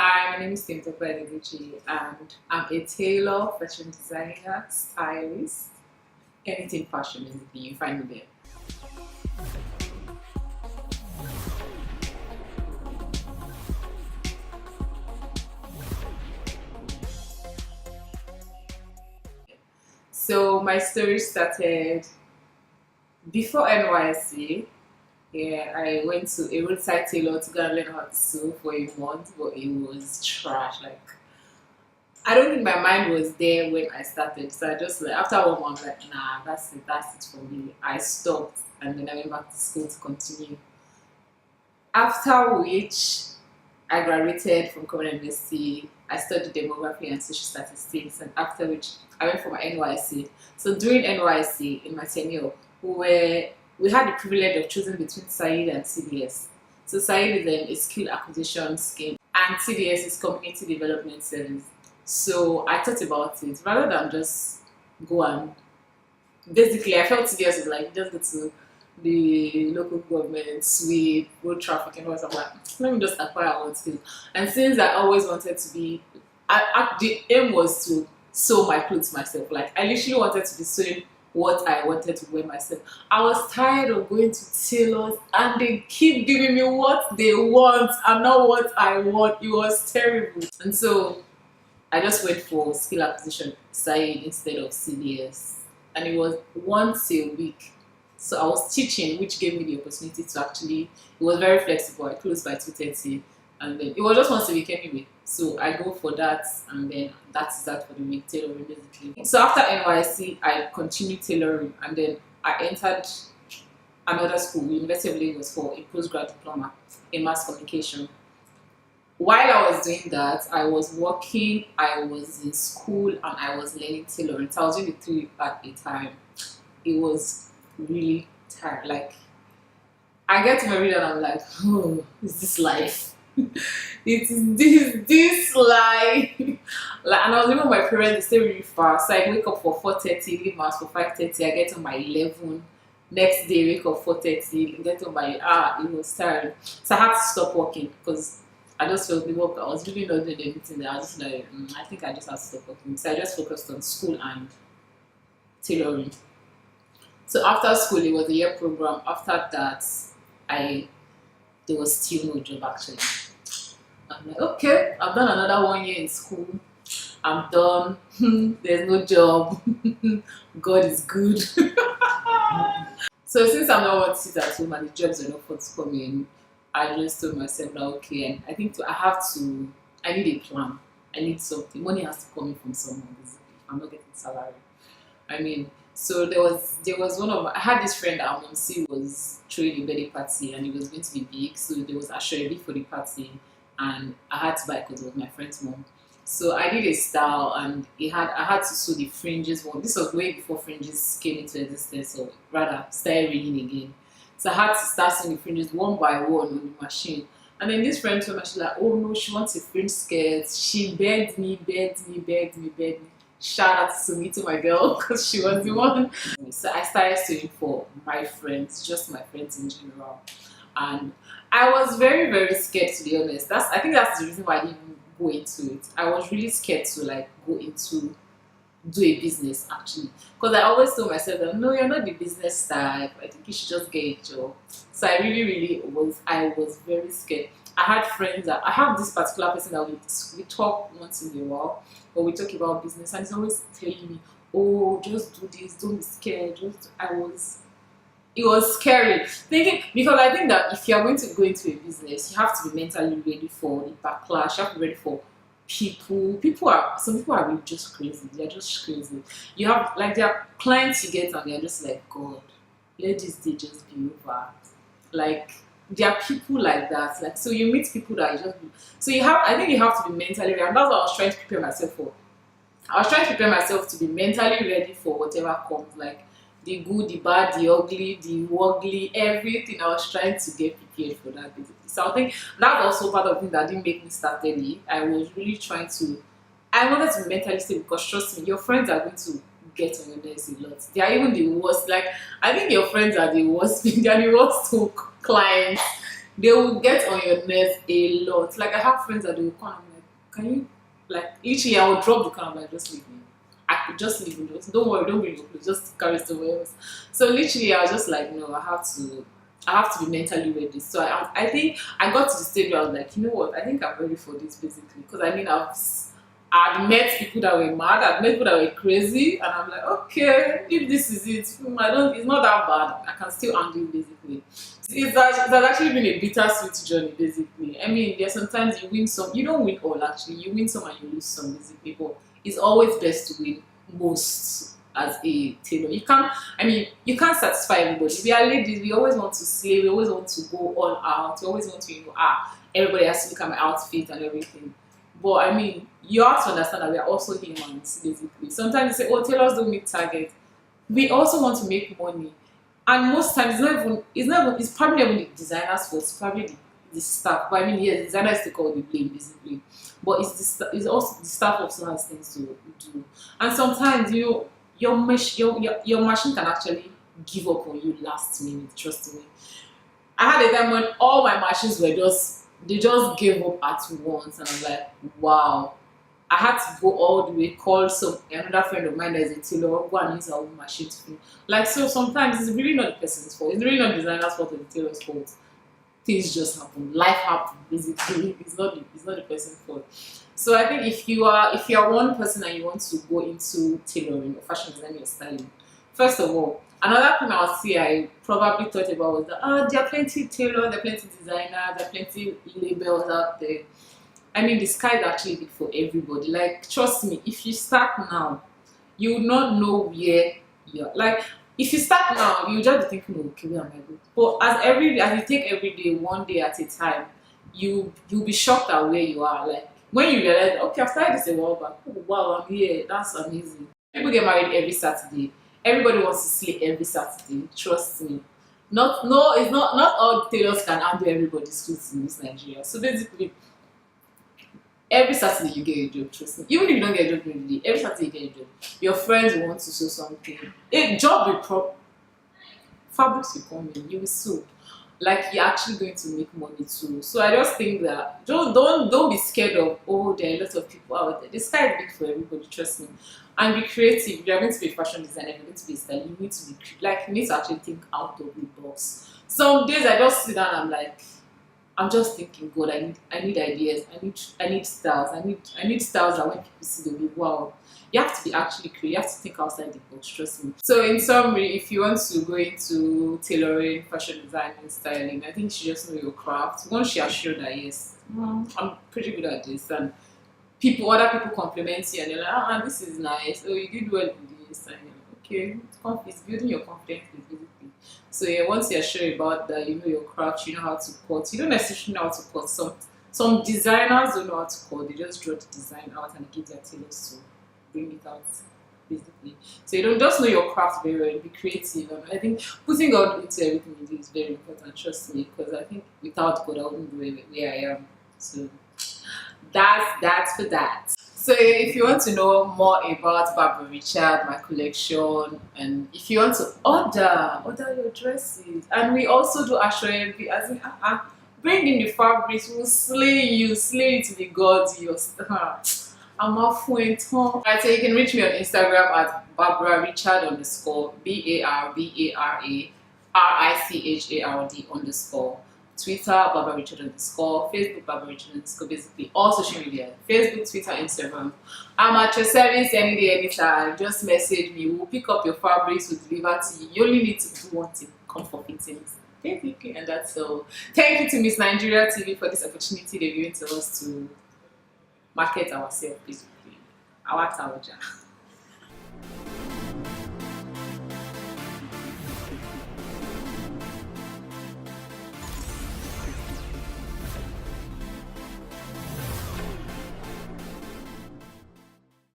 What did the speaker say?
Hi, my name is Temitope Adedeji and I'm a tailor, fashion designer, stylist, anything fashion basically, you find me there. So my story started before NYC. Yeah, I went to a roadside tailor to go and learn how to sew for a month, but it was trash. Like I don't think my mind was there when I started. So I just like after 1 month, like nah, that's it for me. I stopped and then I went back to school to continue. After which I graduated from Common University. I studied demography and social statistics, and after which I went for my NYC. So during NYC in my tenure, we had the privilege of choosing between Said and CDS. So Said is a skill acquisition scheme, and CDS is community development service. So I thought about it rather than just go and basically I felt CDS was like just go to the local government, sweep, road traffic and all that. I'm like, let me just acquire one skill. And since I always wanted to be the aim was to sew my clothes myself. Like I literally wanted to be sewing what I wanted to wear myself. I was tired of going to tailors and they keep giving me what they want and not what I want. It was terrible. And so I just went for skill acquisition side instead of CDS. And it was once a week. So I was teaching, which gave me the opportunity to actually, it was very flexible. I closed by 2:30 and then it was just once a week anyway. So I go for that and then that's that for the week, tailoring basically. So after NYC, I continued tailoring and then I entered another school, University of Lagos, for a postgrad diploma in mass communication. While I was doing that, I was working, I was in school, and I was learning tailoring. So I was doing the three at a time. It was really tired. Like, I get married and I'm like, oh, is this life? It is this life. Like, and I was living with my parents, they stay really far. So I wake up for 4:30, leave my house for 5:30, I get home by 11. Next day, wake up 4:30, get home by it was tired. So I had to stop working because I just felt the work. I was really not doing anything there. I was just like, I think I just have to stop working. So I just focused on school and tailoring. So after school, it was a year program. After that, I there was still no job actually. I'm like, okay, I've done another 1 year in school. I'm done. There's no job. God is good. So since I'm not want to sit at home and the jobs are not forthcoming, I just told myself that okay, and I think I need a plan. I need something. Money has to come in from somewhere basically. I'm not getting salary. I mean, so there was I had this friend that Monsi was throwing a birthday party and it was going to be big. So there was actually for the party and I had to buy because it was my friend's mom. So I did a style and I had to sew the fringes one. This was way before fringes came into existence, or rather started raining again. So I had to start sewing the fringes one by one on the machine. And then this friend told me, she's like, oh no, she wants a fringe skirt. She begged me. Shout out to me, to my girl, because she was the one. So I started sewing for my friends, just my friends in general. And I was very, very scared to be honest. I think that's the reason why I didn't go into it. I was really scared to like go into do a business actually, because I always told myself that no, you're not the business type. I think you should just get a job. So I really was very scared. I had friends that I have this particular person that we talk once in a while, but we talk about business, and he's always telling me, "Oh, just do this. Don't be scared." It was scary thinking, because I think that if you're going to go into a business, you have to be mentally ready for the backlash. You have to be ready for some people are really just crazy. They're just crazy. You have like there are clients you get and they're just like, God, let this day just be over. Like there are people like that. Like so you meet people that you just so you have I think you have to be mentally ready. And that's what I was trying to prepare myself for. I was trying to prepare myself to be mentally ready for whatever comes, like the good, the bad, the ugly, the ugly, everything. I was trying to get prepared for that basically. So I think that's also part of the thing that didn't make me start early. I was really trying to, I wanted to be mentally stable because trust me, your friends are going to get on your nerves a lot. They are even the worst. Like I think your friends are the worst. They are the worst to clients. They will get on your nerves a lot. Like I have friends that they will come and I'm like, can you like each year I will drop the car and like just leave me. I could just leave me. Just don't worry, don't bring your clothes, just carry somewhere else. So literally I was just like, no, I have to be mentally ready. So I think I got to the stage where I was like, you know what, I think I'm ready for this basically. Because I mean I'd met people that were mad, I'd met people that were crazy, and I'm like, okay, if this is it, it's not that bad. I can still handle it basically. It has actually been a bittersweet journey basically. I mean, there's sometimes you win some, you don't win all actually. You win some and you lose some basically. But it's always best to win most as a tailor. You can't satisfy everybody. We are ladies, we always want to slay, we always want to go all out, we always want to, everybody has to look at my outfit and everything. But I mean, you have to understand that we are also humans, basically. Sometimes you say, oh, tailors don't meet target. We also want to make money. And most times it's probably not even the designer's fault, it's probably the staff. But I mean, yes, the designer is take all the blame, basically. But it's also the staff also has things to do. And sometimes your machine can actually give up on you last minute, trust me. I had a time when all my machines were they just gave up at once, and I'm like, wow. I had to go all the way, call another friend of mine that is a tailor, go and use her own machine to finish. Like, so sometimes it's really not the person's fault. It's really not the designer's fault or the tailor's fault. Things just happen. Life happens, basically. It's not the person's fault. So I think if you are one person and you want to go into tailoring or fashion designing or styling, first of all, another thing I would say I probably thought about was that there are plenty tailors, there are plenty designers, there are plenty labels out there. I mean, the sky is actually big for everybody. Like, trust me, if you start now, you will not know where you're. Like, if you start now, you'll just be thinking, okay, where am I going? But as you take every day, one day at a time, you'll be shocked at where you are. Like, when you realize, okay, I've started this a while back. Oh, wow, I'm here. That's amazing. People get married every Saturday. Everybody wants to sleep every Saturday. Trust me. Not all tailors can handle everybody's clothes in this Nigeria. So basically, every Saturday you get a job, trust me. Even if you don't get a job during the day, every Saturday you get a job. Your friends want to sew something. A job will fabrics will come in, you will sew. Like, you're actually going to make money too. So I just think that don't be scared of, oh, there are a lot of people out there. The sky is big for everybody, trust me. And be creative. If you're going to be a fashion designer, if you're going to be a stylist, you need to be you need to actually think out of the box. Some days I just sit down and I'm just thinking, God, I need ideas. I need styles. I need styles that when people see they'll be wow. You have to be actually creative. You have to think outside the box, trust me. So in summary, if you want to go into tailoring, fashion design and styling, I think you should just know your craft. Once you're sure that yes, I'm pretty good at this, and other people compliment you and you're like, this is nice. Oh, you did well in this, and you're like, okay, it's building your confidence basically. So yeah, once you're sure about that, you know your craft, you know how to cut. You don't necessarily know how to cut. Some designers don't know how to cut. They just draw the design out and give their tailors to bring it out, basically. So you don't just know your craft very well, be creative. And I think putting God into everything you do is very important, trust me, because I think without God I wouldn't be where I am. So that's for that. So if you want to know more about Barbara Richard, my collection, and if you want to order your dresses, and we also do ashwabi, as in bring in the fabrics, we'll slay you to the gods. I'm a friend. Alright, so you can reach me on Instagram at Barbara Richard _ BARBARARICHARD _ Twitter, Barbara Richard _ Facebook, Barbara Richard _ basically all social media, Facebook, Twitter, Instagram. I'm at your service any day, anytime. Just message me. We'll pick up your fabrics, we'll deliver to you. You only need to do one thing, come for fittings. Basically, and that's all. Thank you to Miss Nigeria TV for this opportunity they're giving to us to market ourselves, basically. Our Tawaja.